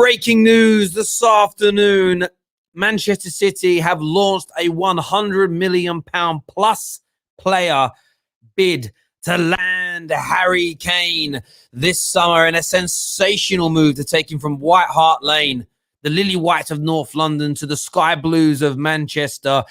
breaking news this afternoon. Manchester City have launched a £100 million plus player bid to land Harry Kane this summer in a sensational move to take him from White Hart Lane, the Lily Whites of North London, to the Sky Blues of Manchester.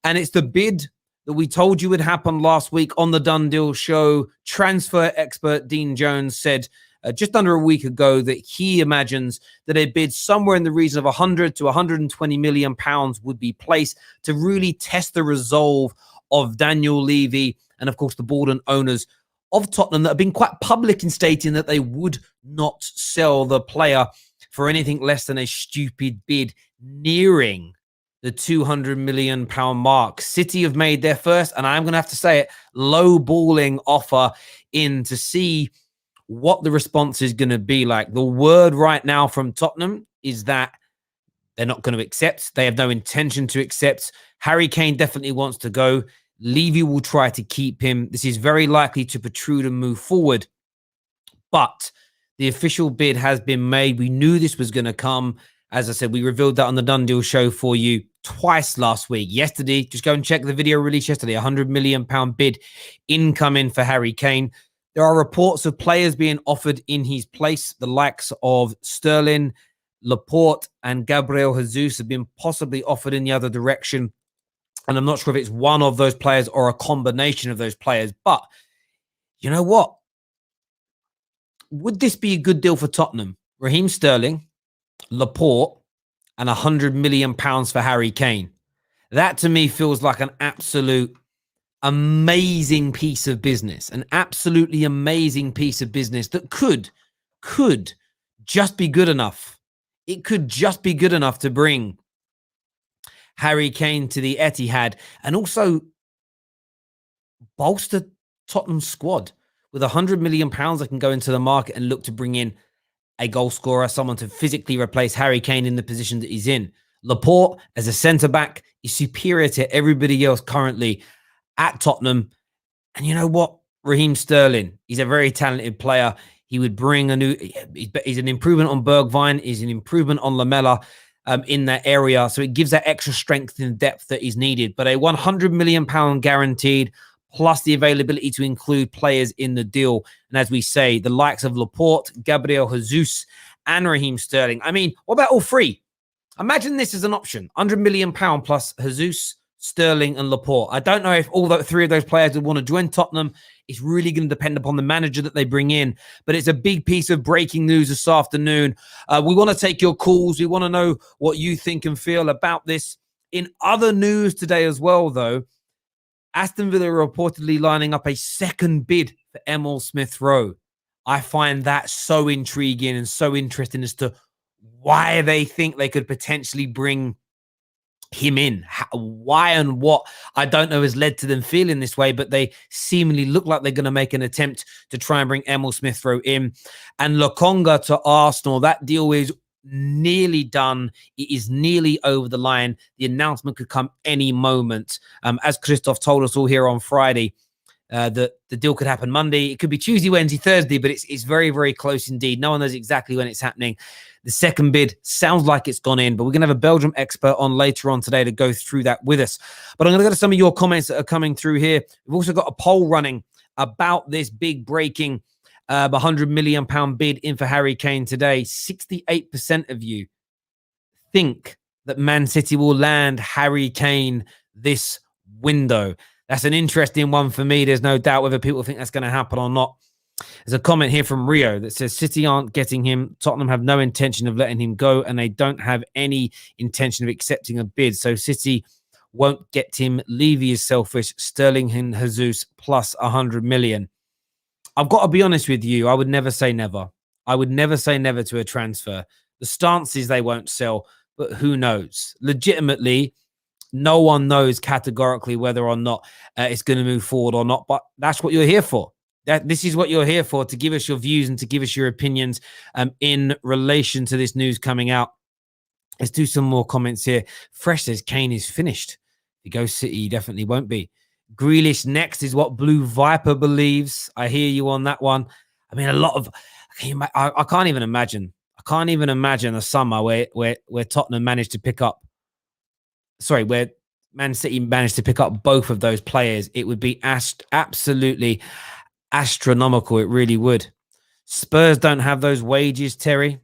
And it's the bid that we told you would happen last week on the Done Deal show. Transfer expert Dean Jones said just under a week ago that he imagines that a bid somewhere in the region of 100 to 120 million pounds would be placed to really test the resolve of Daniel Levy and, of course, the board and owners of Tottenham that have been quite public in stating that they would not sell the player for anything less than a stupid bid nearing the 200 million pound mark. City have made their first, and I'm going to have to say it, low-balling offer in to see what the response is going to be like. The word right now from Tottenham is that they're not going to accept. They have no intention to accept. Harry Kane definitely wants to go. Levy will try to keep him. This is very likely to protrude and move forward. But the official bid has been made. We knew this was going to come. As I said, we revealed that on the Done Deal show for you twice last week. Yesterday, just go and check the video released yesterday, £100 million bid incoming for Harry Kane. There are reports of players being offered in his place. The likes of Sterling, Laporte, and Gabriel Jesus have been possibly offered in the other direction. And I'm not sure if it's one of those players or a combination of those players. But you know what? Would this be a good deal for Tottenham? Raheem Sterling, Laporte, and £100 million for Harry Kane. That to me feels like an absolute amazing piece of business, an absolutely amazing piece of business that could just be good enough. It could just be good enough to bring Harry Kane to the Etihad and also bolster Tottenham's squad. With £100 million, they can go into the market and look to bring in a goal scorer, someone to physically replace Harry Kane in the position that he's in. Laporte, as a centre-back, is superior to everybody else currently at Tottenham. And you know what? Raheem Sterling, he's a very talented player. He would bring a new... He's an improvement on Bergwijn. He's an improvement on Lamela in that area. So it gives that extra strength and depth that is needed. But a £100 million guaranteed, plus the availability to include players in the deal. And as we say, the likes of Laporte, Gabriel Jesus, and Raheem Sterling. I mean, what about all three? Imagine this as an option. £100 million plus Jesus, Sterling, and Laporte. I don't know if all three of those players would want to join Tottenham. It's really going to depend upon the manager that they bring in. But it's a big piece of breaking news this afternoon. We want to take your calls. We want to know what you think and feel about this. In other news today as well, though, Aston Villa are reportedly lining up a second bid for Emil Smith-Rowe. I find that so intriguing and so interesting as to why they think they could potentially bring him in. Why and what, I don't know, has led to them feeling this way, but they seemingly look like they're going to make an attempt to try and bring Emil Smith-Rowe in. And lokonga to Arsenal, that deal is nearly done. It is nearly over the line. The announcement could come any moment. As Christoph told us all here on Friday, that the deal could happen Monday. It could be Tuesday, Wednesday, Thursday, but it's very, very close indeed. No one knows exactly when it's happening. The second bid sounds like it's gone in, but we're going to have a Belgium expert on later on today to go through that with us. But I'm going to go to some of your comments that are coming through here. We've also got a poll running about this big breaking £100 million bid in for Harry Kane today. 68% of you think that Man City will land Harry Kane this window. That's an interesting one for me. There's no doubt whether people think that's going to happen or not. There's a comment here from Rio that says City aren't getting him. Tottenham have no intention of letting him go, and they don't have any intention of accepting a bid. So City won't get him. Levy is selfish. Sterling and Jesus plus 100 million. I've got to be honest with you. I would never say never. I would never say never to a transfer. The stance is they won't sell, but who knows? Legitimately, no one knows categorically whether or not it's going to move forward or not, but that's what you're here for. This is what you're here for, to give us your views and to give us your opinions in relation to this news coming out. Let's do some more comments here. Fresh says Kane is finished. If he goes City, he definitely won't be. Grealish next is what Blue Viper believes. I hear you on that one. I mean, a lot of... I can't even imagine. I can't even imagine a summer where Tottenham managed to pick up, sorry, where Man City managed to pick up both of those players. It would be absolutely astronomical. It really would. Spurs don't have those wages, Terry.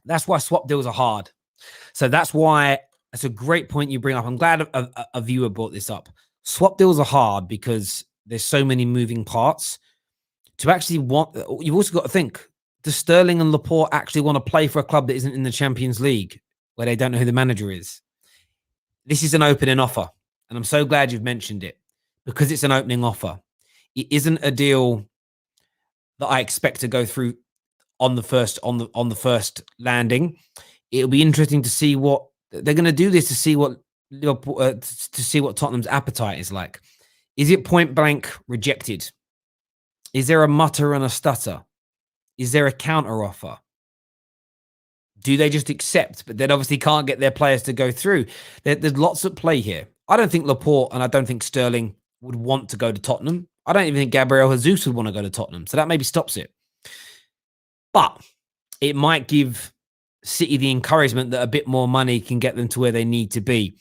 That's why swap deals are hard. So that's why that's a great point you bring up. I'm glad a viewer brought this up. Swap deals are hard because there's so many moving parts. To actually want, you've also got to think, does Sterling and Laporte actually want to play for a club that isn't in the Champions League, where they don't know who the manager is? This is an opening offer, and I'm so glad you've mentioned it, because it's an opening offer. It isn't a deal that I expect to go through on the first landing. It'll be interesting to see what they're going to do. This to see what Liverpool, to see what Tottenham's appetite is like. Is it point blank rejected? Is there a mutter and a stutter? Is there a counter offer? Do they just accept, but then obviously can't get their players to go through? There's lots at play here. I don't think Laporte and I don't think Sterling would want to go to Tottenham. I don't even think Gabriel Jesus would want to go to Tottenham. So that maybe stops it. But it might give City the encouragement that a bit more money can get them to where they need to be.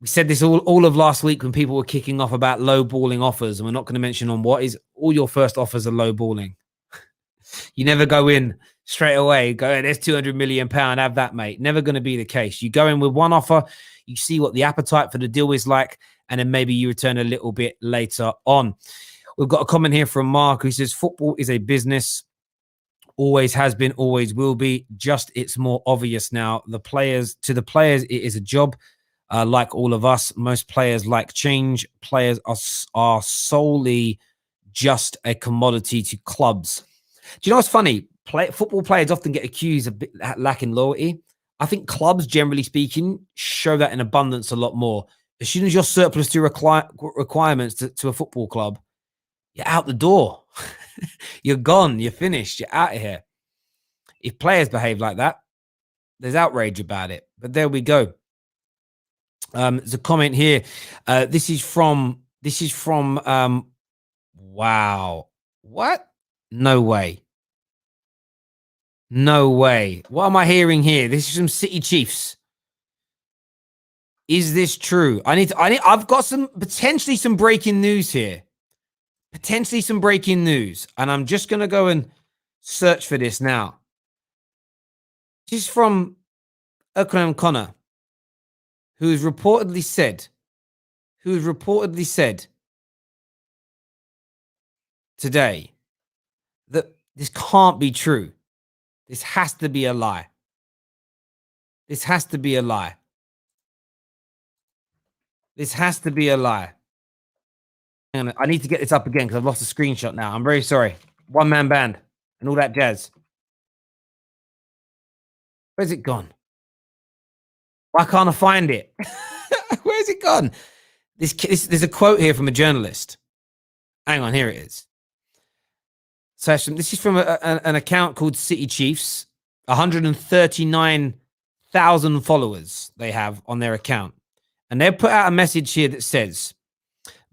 We said this all of last week when people were kicking off about low balling offers, and we're not going to mention on what is all your first offers are low balling. You never go in straight away, go, there's £200 million, have that, mate. Never going to be the case. You go in with one offer, you see what the appetite for the deal is like, and then maybe you return a little bit later on. We've got a comment here from Mark who says, football is a business. Always has been, always will be. Just it's more obvious now. To the players, it is a job. Like all of us, most players like change. Players are solely just a commodity to clubs. Do you know what's funny? Football players often get accused of lacking loyalty. I think clubs, generally speaking, show that in abundance a lot more. As soon as you're surplus to requirements to a football club, you're out the door. You're gone. You're finished. You're out of here. If players behave like that, there's outrage about it. But there we go. There's a comment here. This is from wow. What? No way. No way. What am I hearing here? This is from City Chiefs. Is this true? I've got potentially some breaking news here. Potentially some breaking news. And I'm just going to go and search for this now. This is from Ekrem Connor, who has reportedly said today that this can't be true. This has to be a lie. This has to be a lie. This has to be a lie. I need to get this up again because I've lost a screenshot now. I'm very sorry. One-man band and all that jazz. Where's it gone? Why can't I find it? Where's it gone? There's a quote here from a journalist. Hang on, here it is. So this is from an account called City Chiefs. 139,000 followers they have on their account. And they've put out a message here that says,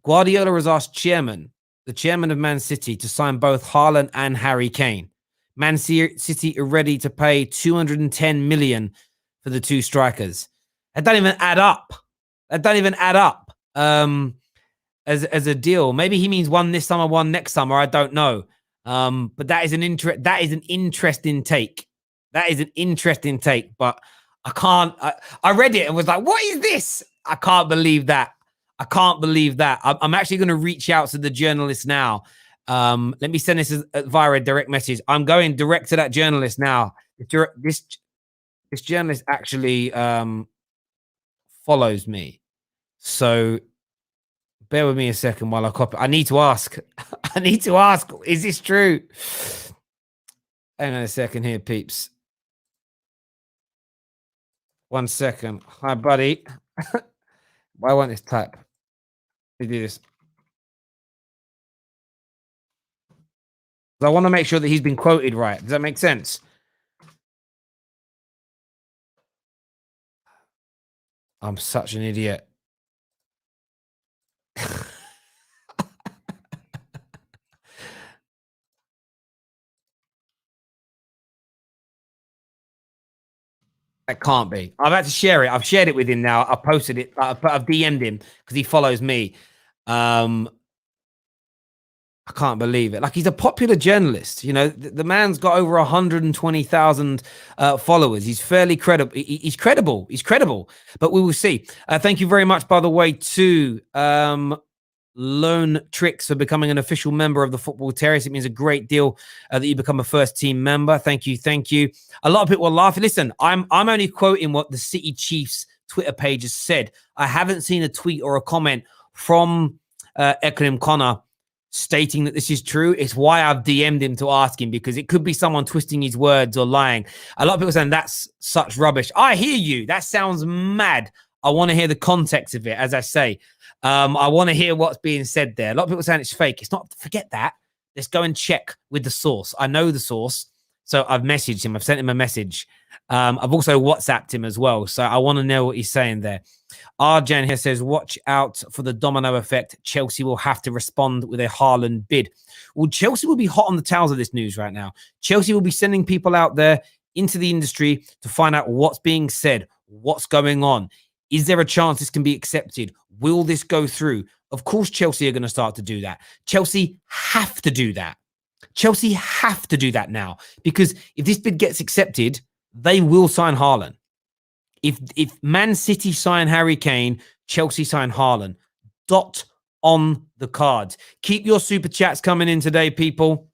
Guardiola has asked the chairman of Man City, to sign both Haaland and Harry Kane. Man City are ready to pay 210 million for the two strikers. That don't even add up. As a deal. Maybe he means one this summer, one next summer. I don't know. But that is an interesting take. That is an interesting take. But I read it and was like, what is this? I can't believe that. I'm actually going to reach out to the journalist now. Let me send this via a direct message. I'm going direct to that journalist now. This journalist actually follows me. So bear with me a second while I copy. I need to ask. Is this true? Hang on a second here, peeps. 1 second. Hi, buddy. Why won't this type? Let me do this. I want to make sure that he's been quoted right. Does that make sense? I'm such an idiot. That can't be. I've had to share it. I've shared it with him now. I've posted it. I've DM'd him because he follows me. Um, I can't believe it. Like, he's a popular journalist. You know, the man's got over 120,000 followers. He's fairly credible. He's credible. He's credible. But we will see. Thank you very much, by the way, to Lone Tricks for becoming an official member of the Football Terrace. It means a great deal that you become a first team member. Thank you. Thank you. A lot of people are laughing. Listen, I'm only quoting what the City Chiefs Twitter page has said. I haven't seen a tweet or a comment from Ekrem Connor stating that this is true. It's why I've DM'd him to ask him, because it could be someone twisting his words or lying. A lot of people saying that's such rubbish. I hear you. That sounds mad. I want to hear the context of it, as I say. I want to hear what's being said there. A lot of people saying it's fake. It's not. Forget that. Let's go and check with the source. I know the source, so I've messaged him. I've sent him a message. I've also WhatsApped him as well, so I want to know what he's saying there. Arjan here says, watch out for the domino effect. Chelsea will have to respond with a Haaland bid. Well, Chelsea will be hot on the tails of this news right now. Chelsea will be sending people out there into the industry to find out what's being said, what's going on. Is there a chance this can be accepted? Will this go through? Of course, Chelsea are going to start to do that. Chelsea have to do that. Chelsea have to do that now, because if this bid gets accepted, they will sign Haaland. If Man City sign Harry Kane, Chelsea sign Haaland. Dot on the cards. Keep your super chats coming in today, people.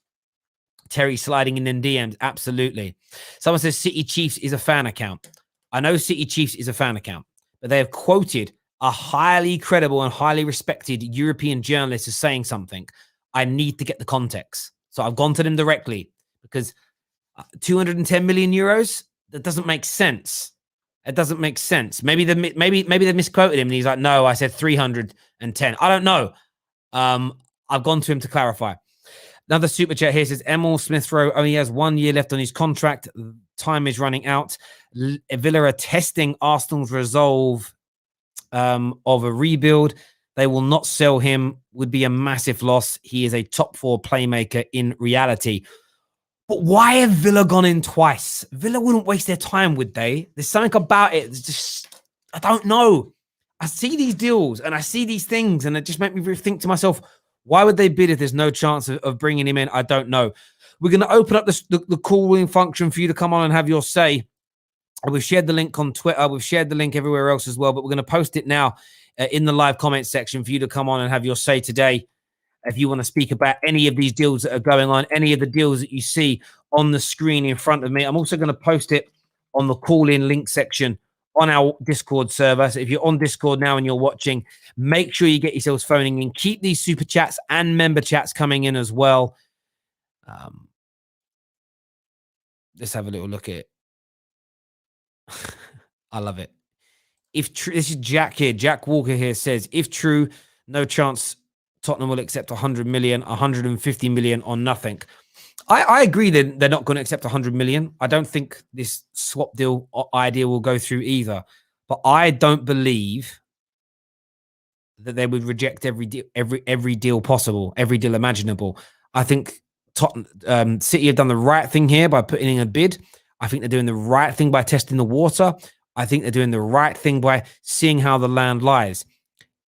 Terry sliding in DMs. Absolutely. Someone says City Chiefs is a fan account. I know City Chiefs is a fan account, but they have quoted a highly credible and highly respected European journalist as saying something. I need to get the context. So I've gone to them directly, because 210 million euros, that doesn't make sense. It doesn't make sense. Maybe they misquoted him and he's like, no, I said 310. I don't know. I've gone to him to clarify. Another super chat here says, Emil Smith-Rowe only has 1 year left on his contract. Time is running out. Villa are testing Arsenal's resolve of a rebuild. They will not sell him. Would be a massive loss. He is a top 4 playmaker in reality. But why have Villa gone in twice? Villa wouldn't waste their time, would they? There's something about it. It's just, I don't know. I see these deals and I see these things, and it just makes me think to myself, why would they bid if there's no chance of bringing him in? I don't know. We're going to open up the calling function for you to come on and have your say. And we've shared the link on Twitter. We've shared the link everywhere else as well, but we're going to post it now in the live comment section for you to come on and have your say today. If you want to speak about any of these deals that are going on, any of the deals that you see on the screen in front of me, I'm also going to post it on the call-in link section on our Discord server. So if you're on Discord now and you're watching, make sure you get yourselves phoning in. Keep these super chats and member chats coming in as well. Let's have a little look at it. I love it. If true, this is Jack here. Jack Walker here says, if true, no chance Tottenham will accept 100 million, 150 million or nothing. I agree that they're not going to accept 100 million. I don't think this swap deal idea will go through either. But I don't believe that they would reject every deal possible, every deal imaginable. I think Tottenham City have done the right thing here by putting in a bid. I think they're doing the right thing by testing the water. I think they're doing the right thing by seeing how the land lies.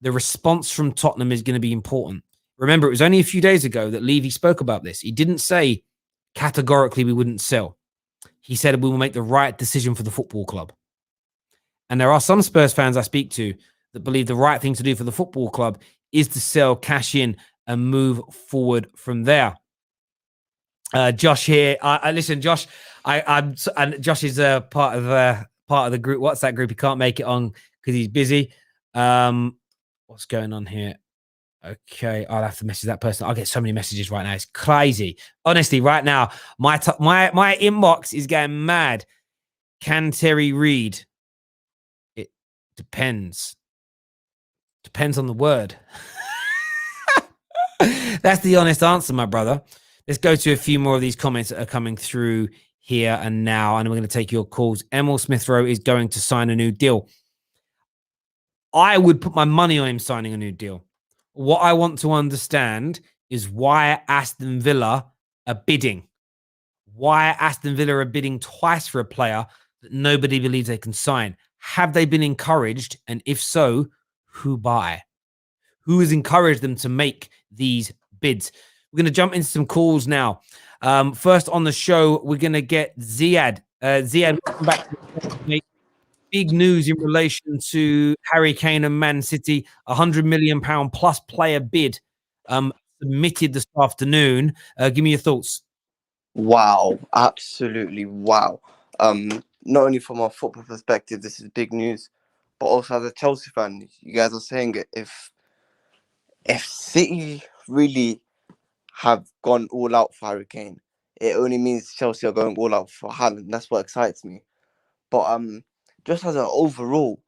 The response from Tottenham is going to be important. Remember, it was only a few days ago that Levy spoke about this. He didn't say categorically we wouldn't sell. He said we will make the right decision for the football club. And there are some Spurs fans I speak to that believe the right thing to do for the football club is to sell, cash in, and move forward from there. Josh here. Listen, Josh. And Josh is a part of the group. What's that group? He can't make it on because he's busy. What's going on here? Okay, I'll have to message that person. I'll get so many messages right now. It's crazy. Honestly, right now, my inbox is going mad. Can Terry read? It depends. Depends on the word. That's the honest answer, my brother. Let's go to a few more of these comments that are coming through here and now, and we're going to take your calls. Emil Smith-Rowe is going to sign a new deal. I would put my money on him signing a new deal. What I want to understand is why Aston Villa are bidding. Why Aston Villa are bidding twice for a player that nobody believes they can sign. Have they been encouraged? And if so, who by? Who has encouraged them to make these bids? We're going to jump into some calls now. First on the show, we're going to get Ziad. Ziad, welcome back to the show, mate. Big news in relation to Harry Kane and Man City. £100 million plus player bid submitted this afternoon. Give me your thoughts. Wow, absolutely wow. Not only from a football perspective, this is big news, but also as a Chelsea fan, you guys are saying it. If City really have gone all out for Harry Kane, it only means Chelsea are going all out for Haaland. That's what excites me. But just as an overall,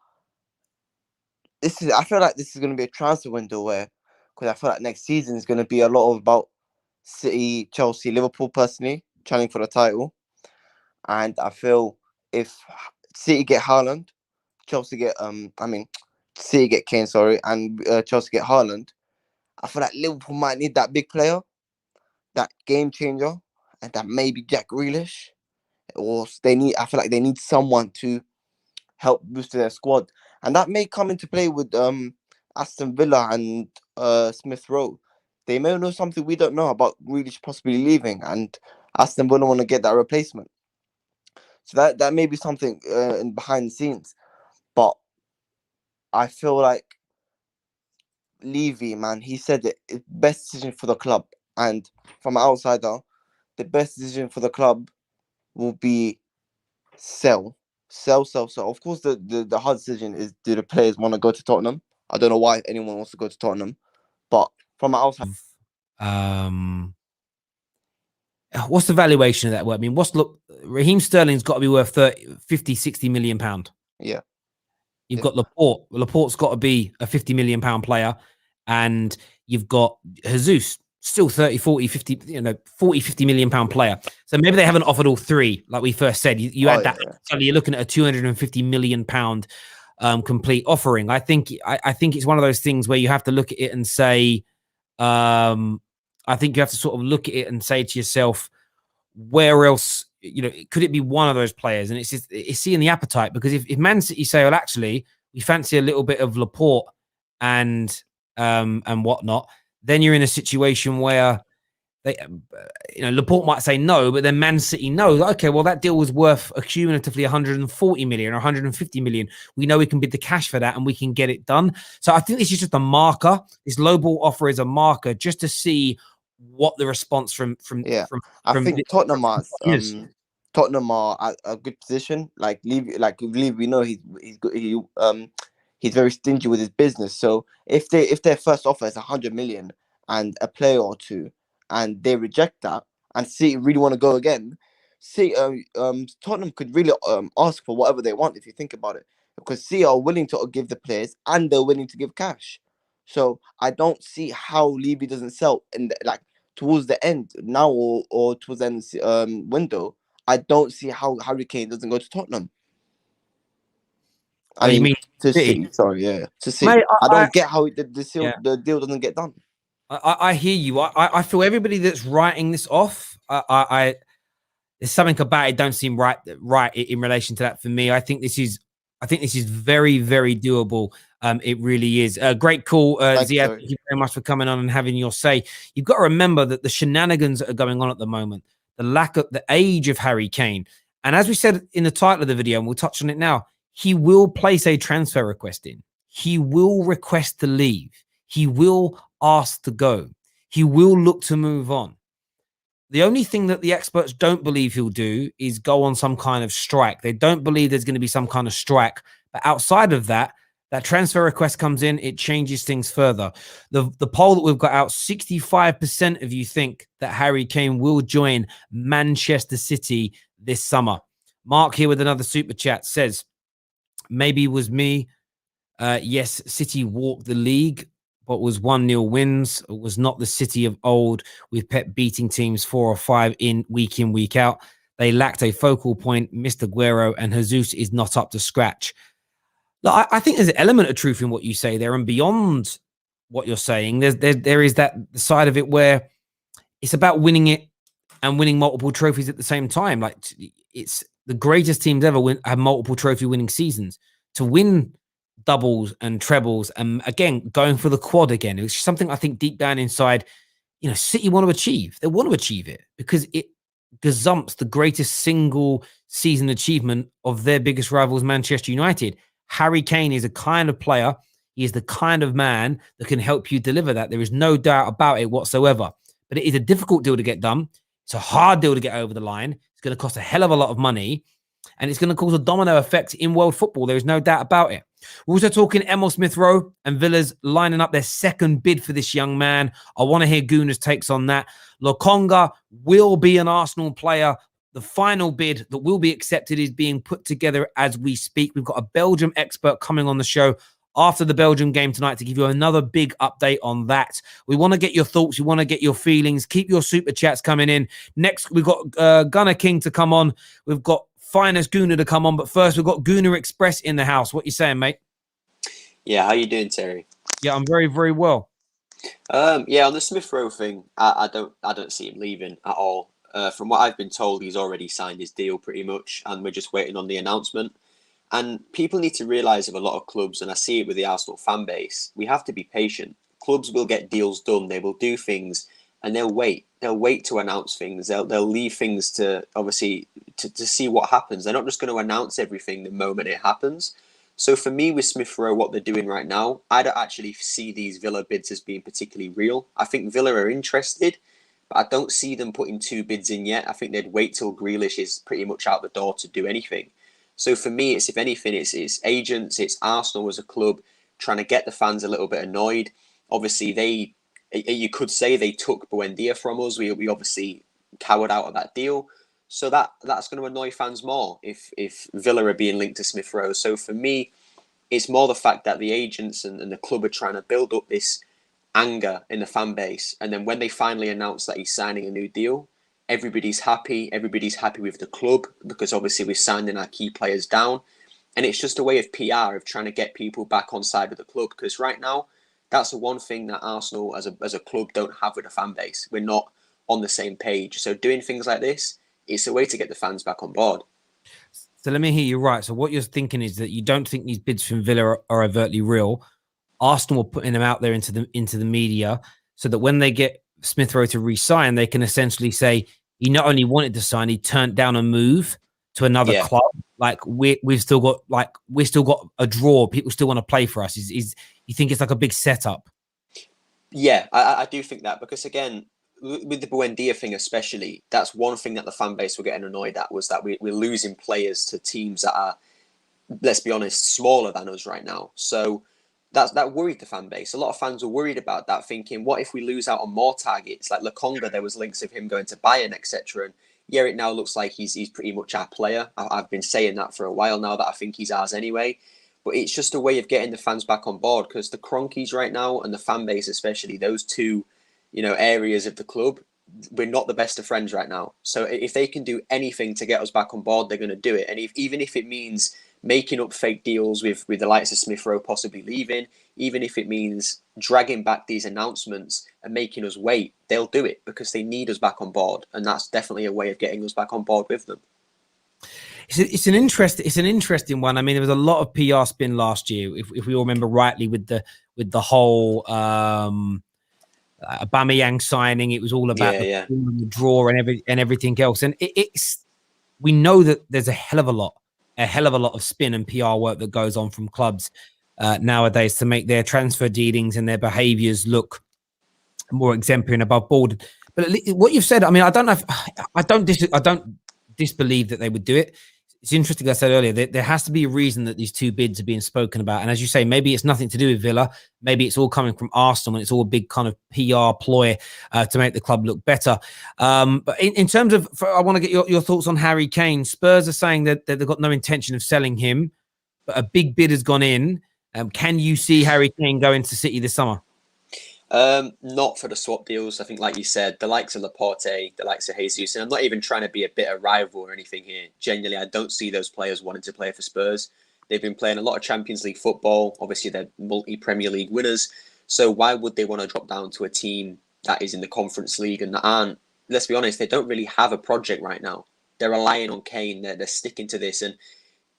I feel like this is going to be a transfer window because I feel like next season is going to be a lot about City, Chelsea, Liverpool personally challenging for the title. And I feel if City get Haaland, Chelsea get City get Kane, sorry, and Chelsea get Haaland, I feel like Liverpool might need that big player, that game changer, and that maybe Jack Grealish. Or I feel like they need someone to help boost their squad. And that may come into play with Aston Villa and Smith Rowe. They may know something we don't know about Grealish possibly leaving, and Aston Villa want to get that replacement. So that may be something in behind the scenes. But I feel like Levy, man, he said it's best decision for the club. And from an outsider, the best decision for the club will be sell. Sell. Of course, the hard decision is, do the players want to go to Tottenham? I don't know why anyone wants to go to Tottenham. But from an outside... What's the valuation of that? I mean, Raheem Sterling's got to be worth 50, 60 million pound. Yeah. You've got Laporte. Laporte's got to be a 50 million pound player. And you've got Jesus, still 30, 40, 50, 40, 50 million pound player. So maybe they haven't offered all three, like we first said. You add that, so you're looking at a 250 million pound complete offering. I think it's one of those things where you have to look at it and say, I think you have to sort of look at it and say to yourself, where else, could it be one of those players? And it's seeing the appetite, because if Man City say, well, actually, we fancy a little bit of Laporte and whatnot, then you're in a situation where Laporte might say no, but then Man City knows, okay, well, that deal was worth accumulatively 140 million or 150 million. We know we can bid the cash for that and we can get it done. So I think this is just a marker. This lowball offer is a marker just to see what the response from I think Tottenham are at a good position. Like we know he's very stingy with his business. So if their first offer is 100 million and a player or two, and they reject that, and City really want to go again, Tottenham could really ask for whatever they want if you think about it, because City are willing to give the players and they're willing to give cash. So I don't see how Levy doesn't sell towards the end now or towards the end window. I don't see how Harry Kane doesn't go to Tottenham. I mean to City. Sorry, yeah, to City. Mate, I don't get how the deal doesn't get done. I hear you. I feel everybody that's writing this off, there's something about it don't seem right in relation to that for me. I think this is very, very doable. It really is. Great call, Ziad. Thank you very much for coming on and having your say. You've got to remember that the shenanigans that are going on at the moment, the age of Harry Kane, and as we said in the title of the video, and we'll touch on it now, he will place a transfer request in. He will request to leave. He will ask to go. He will look to move on. The only thing that the experts don't believe he'll do is go on some kind of strike. They don't believe there's going to be some kind of strike. But outside of that, that transfer request comes in, it changes things further. The poll that we've got out, 65% of you think that Harry Kane will join Manchester City this summer. Mark here with another super chat says, maybe it was me. Yes, City walked the league, but was 1-0 wins. It was not the City of old with Pep beating teams 4 or 5 in, week out. They lacked a focal point. Mr. Aguero and Jesus is not up to scratch. Look, I think there's an element of truth in what you say there, and beyond what you're saying, there is that side of it where it's about winning it and winning multiple trophies at the same time. Like, it's the greatest teams ever have multiple trophy winning seasons. To win doubles and trebles, and again, going for the quad again, it was something I think deep down inside, City want to achieve. They want to achieve it because it gazumps the greatest single season achievement of their biggest rivals, Manchester United. Harry Kane is a kind of player. He is the kind of man that can help you deliver that. There is no doubt about it whatsoever. But it is a difficult deal to get done. It's a hard deal to get over the line. It's going to cost a hell of a lot of money. And it's going to cause a domino effect in world football. There is no doubt about it. We're also talking Emil Smith-Rowe and Villa's lining up their second bid for this young man. I want to hear Guna's takes on that. Lokonga will be an Arsenal player. The final bid that will be accepted is being put together as we speak. We've got a Belgium expert coming on the show after the Belgium game tonight to give you another big update on that. We want to get your thoughts. We want to get your feelings. Keep your super chats coming in. Next, we've got Gunnar King to come on. We've got Finest Guna to come on. But first, we've got Guna Express in the house. What you saying, mate? Yeah, how you doing, Terry? Yeah, I'm very, very well. Yeah, on the Smith-Rowe thing, I don't see him leaving at all. From what I've been told, he's already signed his deal pretty much, and we're just waiting on the announcement. And people need to realise of a lot of clubs, and I see it with the Arsenal fan base, we have to be patient. Clubs will get deals done, they will do things, and they'll wait. They'll wait to announce things. They'll leave things to, obviously, to see what happens. They're not just going to announce everything the moment it happens. So for me, with Smith-Rowe, what they're doing right now, I don't actually see these Villa bids as being particularly real. I think Villa are interested, but I don't see them putting two bids in yet. I think they'd wait till Grealish is pretty much out the door to do anything. So for me, it's, if anything, it's agents, it's Arsenal as a club trying to get the fans a little bit annoyed. Obviously, you could say they took Buendia from us. We obviously cowered out of that deal. So that's going to annoy fans more if Villa are being linked to Smith-Rowe. So for me, it's more the fact that the agents and the club are trying to build up this anger in the fan base. And then when they finally announce that he's signing a new deal, everybody's happy. Everybody's happy with the club because obviously we're signing our key players down. And it's just a way of PR, of trying to get people back on side with the club. Because right now, that's the one thing that Arsenal as a club don't have with a fan base. We're not on the same page. So doing things like this, it's a way to get the fans back on board. So let me hear you right. So what you're thinking is that you don't think these bids from Villa are overtly real. Arsenal are putting them out there into the media so that when they get Smith-Rowe to re-sign, they can essentially say he not only wanted to sign, he turned down a move to another club. Like we've still got a draw. People still want to play for us. Is you think it's like a big setup? Yeah, I do think that, because again, with the Buendia thing especially, that's one thing that the fan base were getting annoyed at, was that we're losing players to teams that are, let's be honest, smaller than us right now. So that worried the fan base. A lot of fans were worried about that, thinking, what if we lose out on more targets? Like Lokonga, there was links of him going to Bayern, etc. And yeah, it now looks like he's pretty much our player. I've been saying that for a while now, that I think he's ours anyway. But it's just a way of getting the fans back on board, because the Cronkies right now and the fan base especially, those two, areas of the club, we're not the best of friends right now. So if they can do anything to get us back on board, they're going to do it. And even if it means making up fake deals with the likes of Smith-Rowe possibly leaving, even if it means dragging back these announcements and making us wait, they'll do it because they need us back on board. And that's definitely a way of getting us back on board with them. It's an interesting one. I mean, there was a lot of PR spin last year, if we all remember rightly, with the whole Aubameyang signing. It was all about the draw and everything else. And we know that there's a hell of a lot of spin and PR work that goes on from clubs nowadays to make their transfer dealings and their behaviours look more exemplary and above board. But what you've said, I mean, I don't disbelieve that they would do it. It's interesting, I said earlier, there has to be a reason that these two bids are being spoken about. And as you say, maybe it's nothing to do with Villa. Maybe it's all coming from Arsenal and it's all a big kind of PR ploy to make the club look better. But in terms of, I want to get your thoughts on Harry Kane. Spurs are saying that they've got no intention of selling him, but a big bid has gone in. Can you see Harry Kane going to City this summer? Not for the swap deals. I think, like you said, the likes of Laporte, the likes of Jesus, and I'm not even trying to be a bitter rival or anything here. Genuinely, I don't see those players wanting to play for Spurs. They've been playing a lot of Champions League football. Obviously, they're multi-Premier League winners. So why would they want to drop down to a team that is in the Conference League and that aren't, let's be honest, they don't really have a project right now. They're relying on Kane. They're sticking to this, and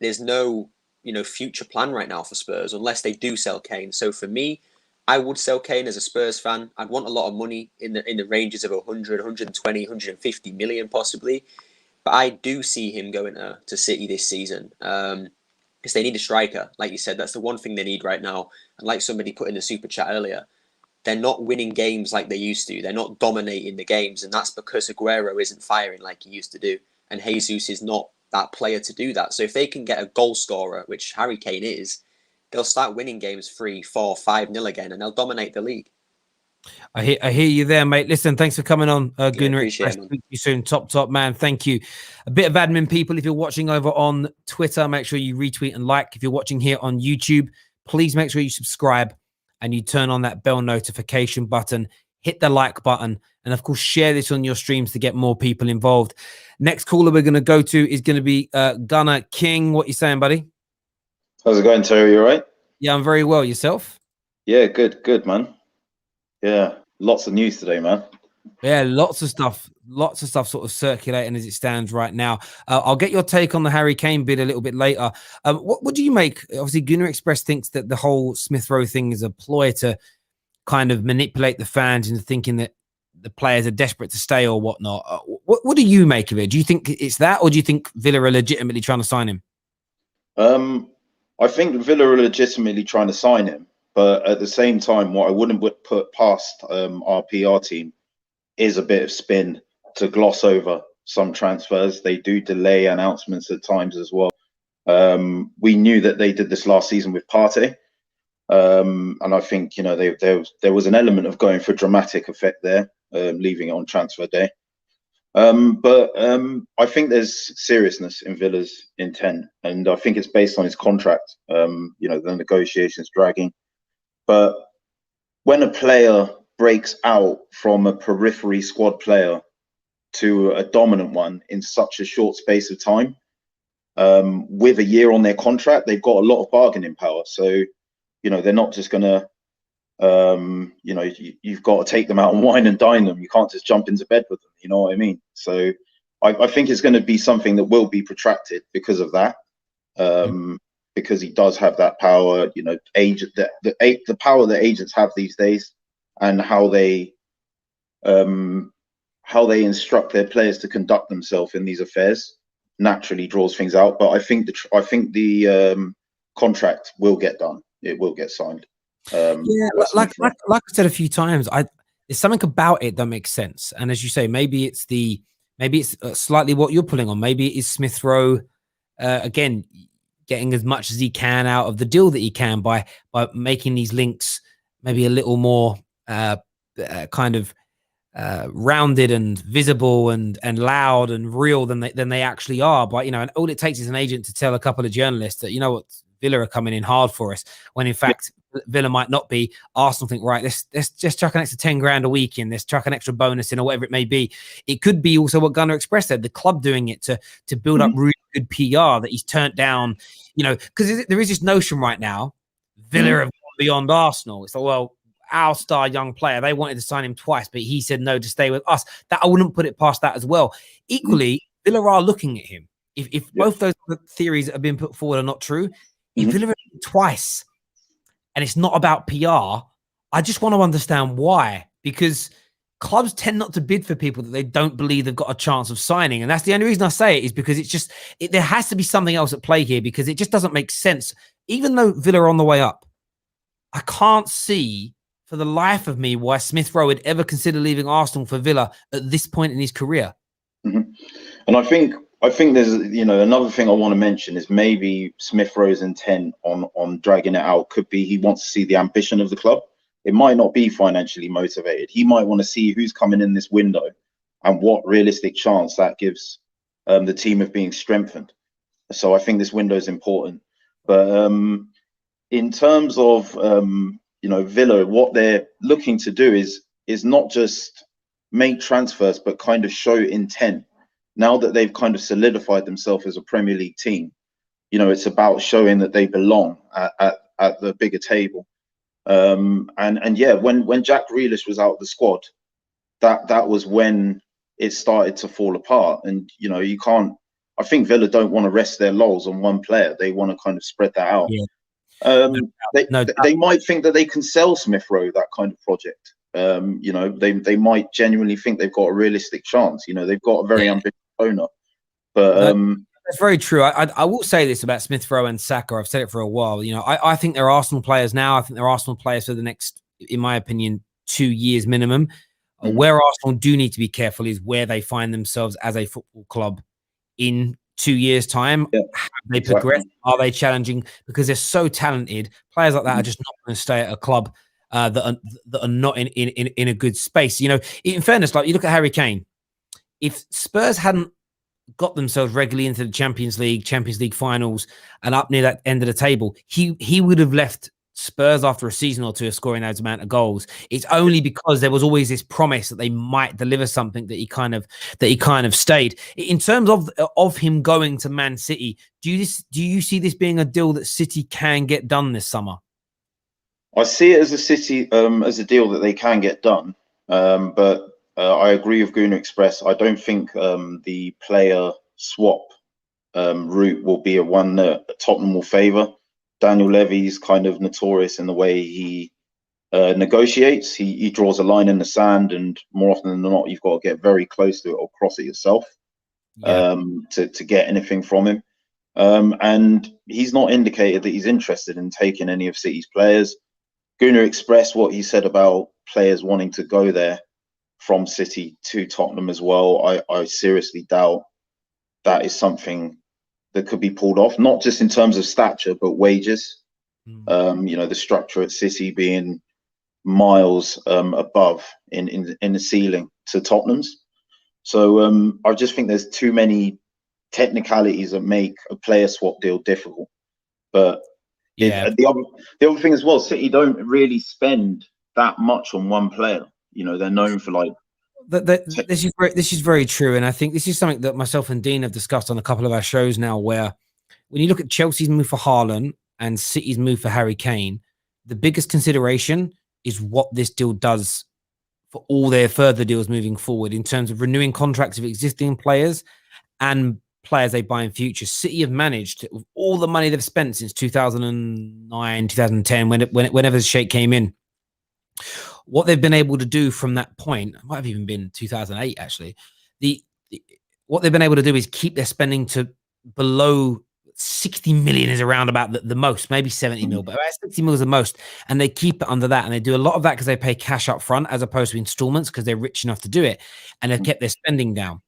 there's no future plan right now for Spurs unless they do sell Kane. So for me, I would sell Kane as a Spurs fan. I'd want a lot of money in the ranges of 100, 120, 150 million possibly. But I do see him going to City this season because they need a striker. Like you said, that's the one thing they need right now. And like somebody put in the super chat earlier, they're not winning games like they used to. They're not dominating the games. And that's because Aguero isn't firing like he used to do. And Jesus is not that player to do that. So if they can get a goal scorer, which Harry Kane is, they'll start winning games 3, 4, 5-0 again, and they'll dominate the league. I hear you there, mate. Listen, thanks for coming on, Gunnar. Appreciate it, man. Speak to you soon. Top, man. Thank you. A bit of admin, people. If you're watching over on Twitter, make sure you retweet and like. If you're watching here on YouTube, please make sure you subscribe and you turn on that bell notification button. Hit the like button. And, of course, share this on your streams to get more people involved. Next caller we're going to go to is going to be Gunnar King. What you saying, buddy? How's it going, Terry? You all right? Yeah, I'm very well. Yourself? Yeah, good, man. Yeah, lots of news today, man. Yeah, lots of stuff sort of circulating as it stands right now. I'll get your take on the Harry Kane bid a little bit later. What do you make? Obviously, Gunnar Express thinks that the whole Smith Rowe thing is a ploy to kind of manipulate the fans into thinking that the players are desperate to stay or whatnot. What do you make of it? Do you think it's that, or do you think Villa are legitimately trying to sign him? I think Villa are legitimately trying to sign him. But at the same time, what I wouldn't put past our PR team is a bit of spin to gloss over some transfers. They do delay announcements at times as well. We knew that they did this last season with Partey. And I think, there was an element of going for dramatic effect there, leaving it on transfer day. But I think there's seriousness in Villa's intent. And I think it's based on his contract. The negotiations dragging. But when a player breaks out from a periphery squad player to a dominant one in such a short space of time, with a year on their contract, they've got a lot of bargaining power. So, they're not just going to, you've got to take them out and wine and dine them. You can't just jump into bed with them. You know what I mean? So I think it's going to be something that will be protracted because of that. Because he does have that power, the power that agents have these days, and how they instruct their players to conduct themselves in these affairs naturally draws things out. But I think the contract will get done. It will get signed. Like I said a few times, there's something about it that makes sense. And as you say, maybe it's slightly what you're pulling on. Maybe it is Smith Rowe again, getting as much as he can out of the deal that he can by making these links maybe a little more rounded and visible and loud and real than they actually are. But and all it takes is an agent to tell a couple of journalists that what, Villa are coming in hard for us, when in fact Villa might not be. Arsenal think, right, let's just chuck an extra 10 grand a week in, let's chuck an extra bonus in, or whatever it may be. It could be also what Gunnar Express said, the club doing it to build up really good PR that he's turned down, because there is this notion right now, Villa have gone beyond Arsenal. It's like, well, our star young player, they wanted to sign him twice, but he said no to stay with us. That I wouldn't put it past that as well. Equally, Villa are looking at him. If both those theories that have been put forward are not true, if Villa have twice and it's not about PR, I just want to understand why. Because clubs tend not to bid for people that they don't believe they've got a chance of signing. And that's the only reason I say it, is because it's just, there has to be something else at play here, because it just doesn't make sense. Even though Villa are on the way up, I can't see for the life of me why Smith Rowe would ever consider leaving Arsenal for Villa at this point in his career. And I think there's, another thing I want to mention is maybe Smith Rowe's intent on dragging it out could be he wants to see the ambition of the club. It might not be financially motivated. He might want to see who's coming in this window and what realistic chance that gives the team of being strengthened. So I think this window is important. But in terms of, Villa, what they're looking to do is not just make transfers, but kind of show intent. Now that they've kind of solidified themselves as a Premier League team, it's about showing that they belong at the bigger table. And when Jack Grealish was out of the squad, that was when it's started to fall apart. And you know, you can't. I think Villa don't want to rest their laurels on one player. They want to kind of spread that out. Yeah. They might think that they can sell Smith Rowe, that kind of project. You know, they might genuinely think they've got a realistic chance. You know, they've got a very ambitious owner. But that's very true. I will say this about Smith Rowe and Saka. I've said it for a while. You know, I think they're Arsenal players now. I think they're Arsenal players for the next, in my opinion, 2 years minimum. Where Arsenal do need to be careful is where they find themselves as a football club in 2 years' time. Yeah, Have they progress? Are they challenging? Because they're so talented. Players like that are just not going to stay at a club that are not in a good space. You know, in fairness, like you look at Harry Kane. If Spurs hadn't got themselves regularly into the Champions League finals, and up near that end of the table, he would have left Spurs after a season or two of scoring those amount of goals. It's only because there was always this promise that they might deliver something that he kind of stayed. In terms of him going to Man City, do you see this being a deal that City can get done this summer? I see it as a deal that they can get done, but I agree with Guna Express. I don't think the player swap route will be a one that Tottenham will favour. Daniel Levy's kind of notorious in the way he negotiates. He draws a line in the sand, and more often than not, you've got to get very close to it or cross it yourself to get anything from him. And he's not indicated that he's interested in taking any of City's players. Guna Express, what he said about players wanting to go there from City to Tottenham as well, I seriously doubt that is something that could be pulled off, not just in terms of stature, but wages. You know, the structure at City being miles above in the ceiling to Tottenham's. So I just think there's too many technicalities that make a player swap deal difficult. But the other thing as well, City don't really spend that much on one player. You know, they're known for like. This is very true, and I think this is something that myself and Dean have discussed on a couple of our shows now. Where when you look at Chelsea's move for Haaland and City's move for Harry Kane, the biggest consideration is what this deal does for all their further deals moving forward in terms of renewing contracts of existing players and players they buy in future. City have managed, with all the money they've spent since 2009, 2010, whenever the Sheikh came in, what they've been able to do from that point, it might have even been 2008 actually, what they've been able to do is keep their spending to below 60 million is around about the most, maybe 70 mil, but about 60 mil is the most, and they keep it under that, and they do a lot of that because they pay cash up front as opposed to installments because they're rich enough to do it, and they've kept their spending down.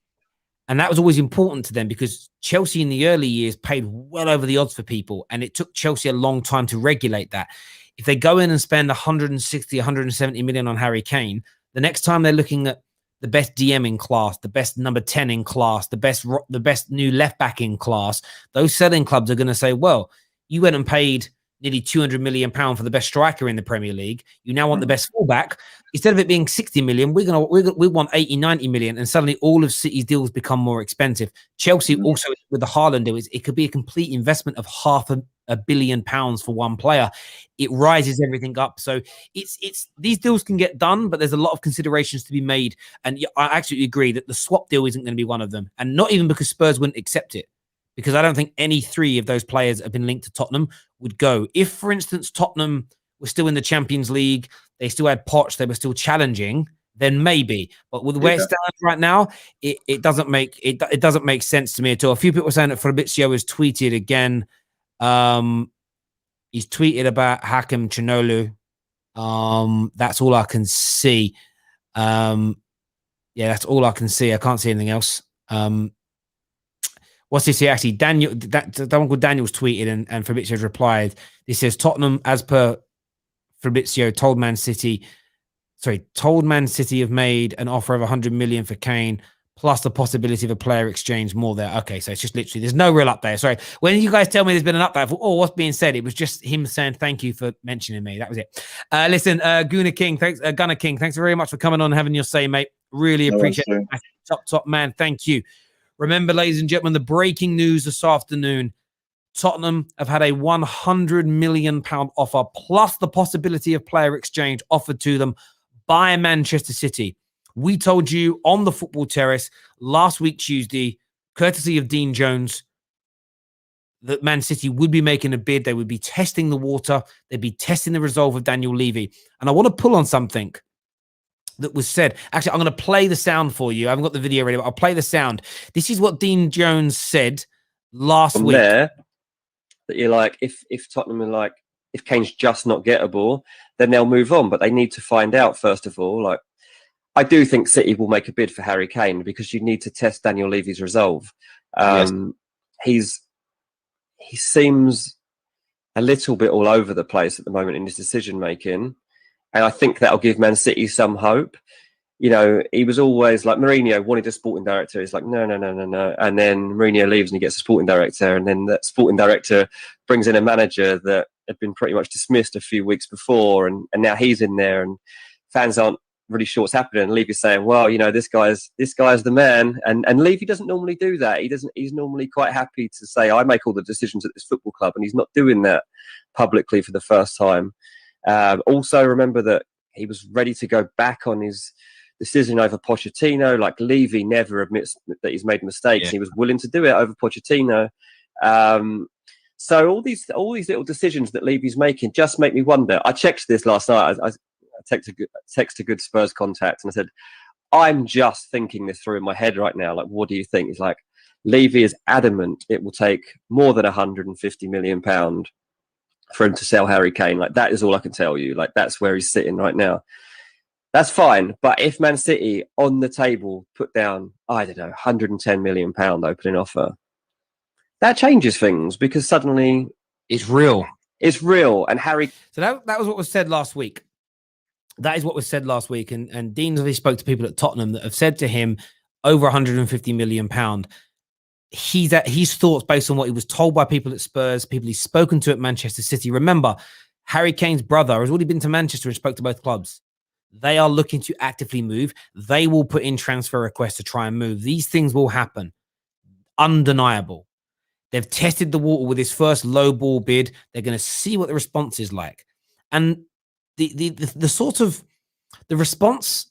And that was always important to them because Chelsea in the early years paid well over the odds for people, and it took Chelsea a long time to regulate that. If they go in and spend 160, 170 million on Harry Kane, the next time they're looking at the best DM in class, the best number 10 in class, the best new left back in class, those selling clubs are going to say, well, you went and paid nearly 200 million pounds for the best striker in the Premier League. You now want the best fullback. Instead of it being 60 million, we want 80, 90 million. And suddenly all of City's deals become more expensive. Chelsea also with the Haaland deal, it could be a complete investment of £500 million for one player. It rises everything up. So it's these deals can get done, but there's a lot of considerations to be made. And I absolutely agree that the swap deal isn't going to be one of them. And not even because Spurs wouldn't accept it, because I don't think any three of those players that have been linked to Tottenham would go. If, for instance, Tottenham were still in the Champions League, they still had Poch, they were still challenging, then maybe. But with the way it stands right now, it doesn't make sense to me at all. A few people are saying that Fabrizio has tweeted again. He's tweeted about Hakim Chanolu. That's all I can see. That's all I can see. I can't see anything else. What's this here? Actually, Daniel, that one called Daniel's tweeted and Fabrizio's replied. This says Tottenham, as per Fabrizio, told Man City have made an offer of 100 million for Kane, plus the possibility of a player exchange more there. Okay, so it's just literally, there's no real update. Sorry. When you guys tell me there's been an update, I thought, what's being said? It was just him saying thank you for mentioning me. That was it. Listen, Gunnar King, thanks very much for coming on and having your say, mate. Really appreciate it. Top man, thank you. Remember, ladies and gentlemen, the breaking news this afternoon. Tottenham have had a £100 million offer, plus the possibility of player exchange offered to them by Manchester City. We told you on the Football Terrace last week, Tuesday, courtesy of Dean Jones, that Man City would be making a bid. They would be testing the water. They'd be testing the resolve of Daniel Levy. And I want to pull on something that was said. Actually, I'm going to play the sound for you. I haven't got the video ready, but I'll play the sound. This is what Dean Jones said last week. There, that you're like, if Tottenham are like, if Kane's just not gettable, then they'll move on. But they need to find out, first of all, like, I do think City will make a bid for Harry Kane because you need to test Daniel Levy's resolve. Yes. He seems a little bit all over the place at the moment in his decision making, and I think that'll give Man City some hope. You know, he was always like, Mourinho wanted a sporting director. He's like, no. And then Mourinho leaves and he gets a sporting director. And then that sporting director brings in a manager that had been pretty much dismissed a few weeks before. And now he's in there and fans aren't really sure what's happening. And Levy's saying, well, you know, this guy's the man. And Levy doesn't normally do that. He's normally quite happy to say, I make all the decisions at this football club. And he's not doing that publicly for the first time. Also remember that he was ready to go back on his decision over Pochettino. Like, Levy never admits that he's made mistakes. Yeah. He was willing to do it over Pochettino. So all these little decisions that Levy's making just make me wonder. I checked this last night. I texted a good Spurs contact and I said, I'm just thinking this through in my head right now. Like, what do you think? He's like, Levy is adamant it will take more than £150 million for him to sell Harry Kane. Like, that is all I can tell you. Like, that's where he's sitting right now. That's fine. But if Man City on the table put down, I don't know, £110 million opening offer, that changes things because suddenly it's real. It's real. And Harry. So that was what was said last week. That is what was said last week. And Dean really spoke to people at Tottenham that have said to him over £150 million. His thoughts based on what he was told by people at Spurs, people he's spoken to at Manchester City. Remember, Harry Kane's brother has already been to Manchester and spoke to both clubs. They are looking to actively move. They will put in transfer requests to try and move. These things will happen. Undeniable. They've tested the water with his first low ball bid. They're going to see what the response is like. And the sort of the response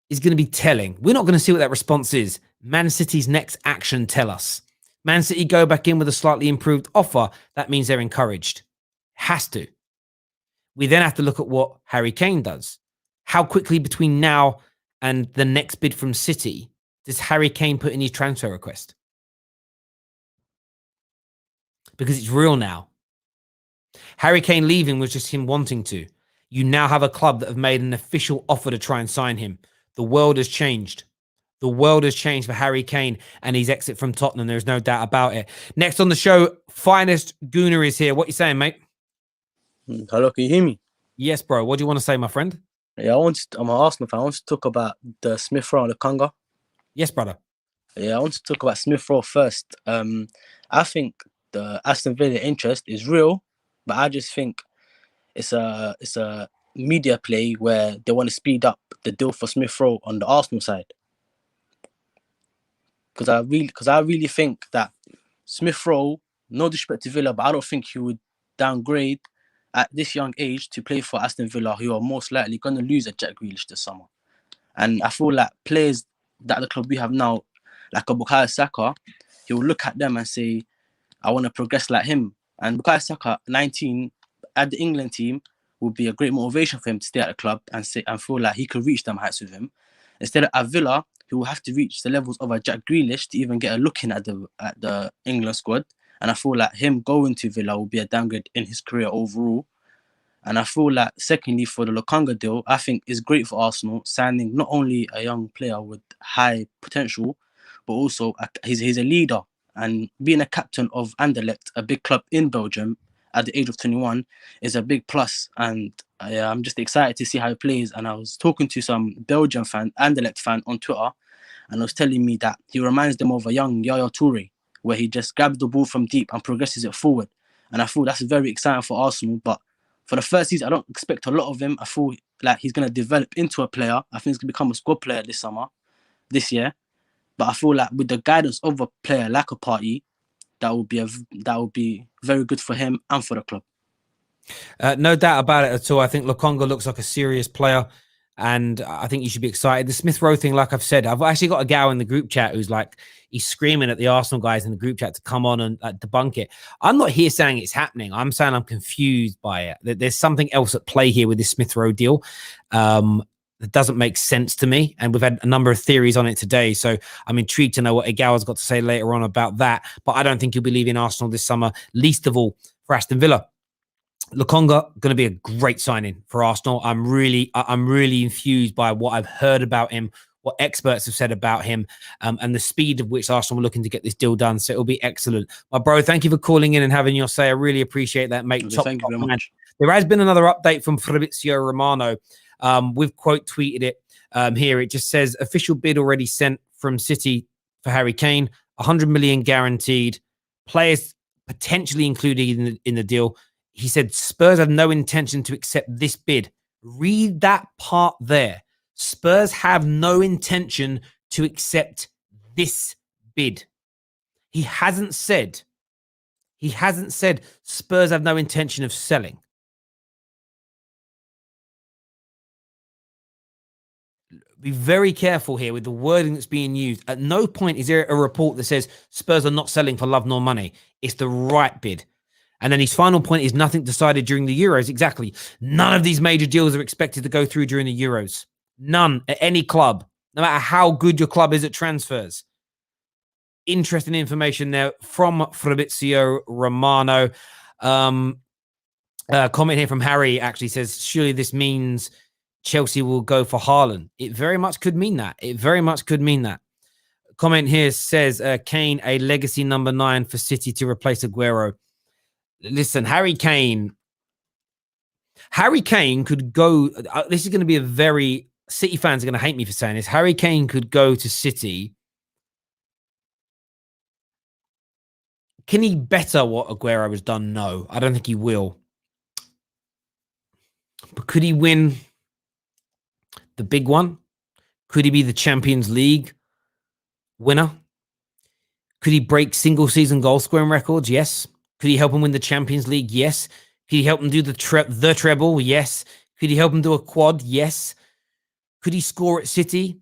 is going to be telling. We're not going to see what that response is. Man City's next action tell us. Man City go back in with a slightly improved offer. That means they're encouraged. Has to. We then have to look at what Harry Kane does. How quickly between now and the next bid from City does Harry Kane put in his transfer request? Because it's real now. Harry Kane leaving was just him wanting to. You now have a club that have made an official offer to try and sign him. The world has changed. The world has changed for Harry Kane and his exit from Tottenham. There's no doubt about it. Next on the show, Finest Gooner is here. What you saying, mate? Hello, can you hear me? Yes, bro. What do you want to say, my friend? Yeah, I'm an Arsenal fan. I want to talk about the Smith Rowe and lokonga. Yes, brother. Yeah, I want to talk about Smith Rowe first. I think the Aston Villa interest is real, but I just think it's a media play where they want to speed up the deal for Smith Rowe on the Arsenal side. Because I really think that Smith Rowe, no disrespect to Villa, but I don't think he would downgrade at this young age to play for Aston Villa, who are most likely going to lose a Jack Grealish this summer. And I feel like players that the club we have now, like a Bukayo Saka, he will look at them and say, I want to progress like him. And Bukayo Saka, 19, at the England team, would be a great motivation for him to stay at the club and feel like he could reach them heights with him. Instead of at Villa, he will have to reach the levels of a Jack Grealish to even get a look in at the England squad. And I feel like him going to Villa will be a downgrade in his career overall. And I feel like, secondly, for the lokonga deal, I think it's great for Arsenal, signing not only a young player with high potential, but also he's a leader. And being a captain of Anderlecht, a big club in Belgium, at the age of 21, is a big plus. And I'm just excited to see how he plays. And I was talking to some Belgian fan, Anderlecht fan on Twitter, and I was telling me that he reminds them of a young Yaya Toure, where he just grabs the ball from deep and progresses it forward. And I feel that's very exciting for Arsenal. But for the first season, I don't expect a lot of him. I feel like he's going to develop into a player. I think he's going to become a squad player this year. But I feel like with the guidance of a player like a Partey, that would be very good for him and for the club. No doubt about it at all. I think Lokonga looks like a serious player. And I think you should be excited. The Smith Rowe thing, like I've said, I've actually got a gal in the group chat who's like, he's screaming at the Arsenal guys in the group chat to come on and debunk it. I'm not here saying it's happening. I'm saying I'm confused by it. That there's something else at play here with this Smith Rowe deal that doesn't make sense to me. And we've had a number of theories on it today. So I'm intrigued to know what Egal's got to say later on about that. But I don't think he'll be leaving Arsenal this summer, least of all for Aston Villa. Lokonga going to be a great signing for Arsenal. I'm really infused by what I've heard about him, what experts have said about him, and the speed of which Arsenal are looking to get this deal done. So it'll be excellent. My bro, thank you for calling in and having your say. I really appreciate that, mate. Thank you very much. There has been another update from Fabrizio Romano. We've quote tweeted it here. It just says official bid already sent from City for Harry Kane, 100 million guaranteed, players potentially included in the deal. He said Spurs have no intention to accept this bid. Read that part there. Spurs have no intention to accept this bid. He hasn't said Spurs have no intention of selling. Be very careful here with the wording that's being used. At no point is there a report that says Spurs are not selling for love nor money. It's the right bid. And then his final point is nothing decided during the Euros. Exactly. None of these major deals are expected to go through during the Euros. None at any club, no matter how good your club is at transfers. Interesting information there from Fabrizio Romano. Comment here from Harry actually says, surely this means Chelsea will go for Haaland. It very much could mean that. It very much could mean that. Comment here says, Kane, a legacy number 9 for City to replace Aguero. Listen, Harry Kane could go. This is going to be a very City fans are going to hate me for saying this. Harry Kane could go to City. Can he better what Aguero has done? No, I don't think he will. But could he win the big one? Could he be the Champions League winner? Could he break single season goal scoring records? Yes. Could he help him win the Champions League? Yes. Could he help him do the treble? Yes. Could he help him do a quad? Yes. Could he score at City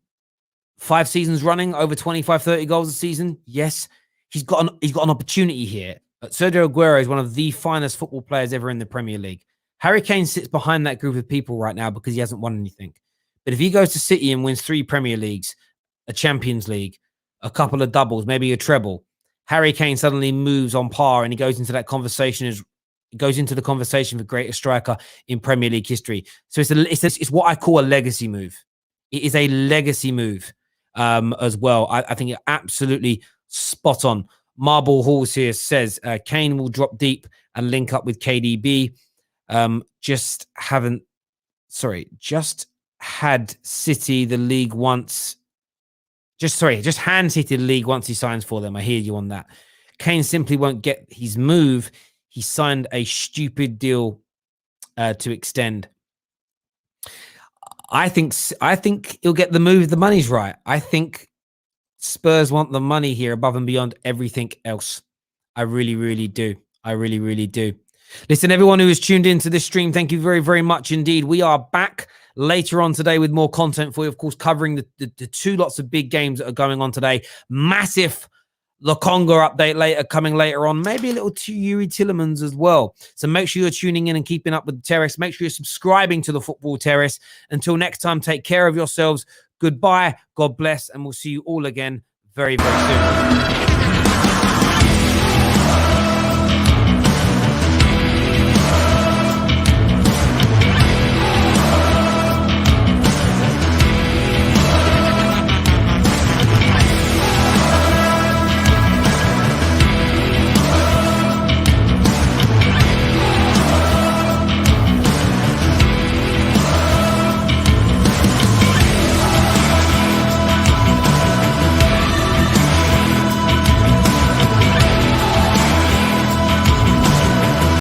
5 seasons running, over 25, 30 goals a season? Yes. He's got an opportunity here. Sergio Aguero is one of the finest football players ever in the Premier League. Harry Kane sits behind that group of people right now because he hasn't won anything. But if he goes to City and wins 3 Premier Leagues, a Champions League, a couple of doubles, maybe a treble, Harry Kane suddenly moves on par and he goes into that conversation the conversation for greatest striker in Premier League history. So it's what I call a legacy move. It is a legacy move as well. I think you're absolutely spot on. Marble Halls here says Kane will drop deep and link up with KDB. Just had City the league once. Just hand City the league once he signs for them. I hear you on that. Kane simply won't get his move. He signed a stupid deal to extend. I think he'll get the move. The money's right. I think Spurs want the money here above and beyond everything else. I really, really do. I really, really do. Listen, everyone who has tuned into this stream, thank you very, very much indeed. We are back later on today with more content for you, of course, covering the 2 lots of big games that are going on today. Massive Lokonga update coming later on. Maybe a little Yuri Tillemans as well. So make sure you're tuning in and keeping up with the Terrace. Make sure you're subscribing to the Football Terrace. Until next time, take care of yourselves. Goodbye. God bless. And we'll see you all again very, very soon.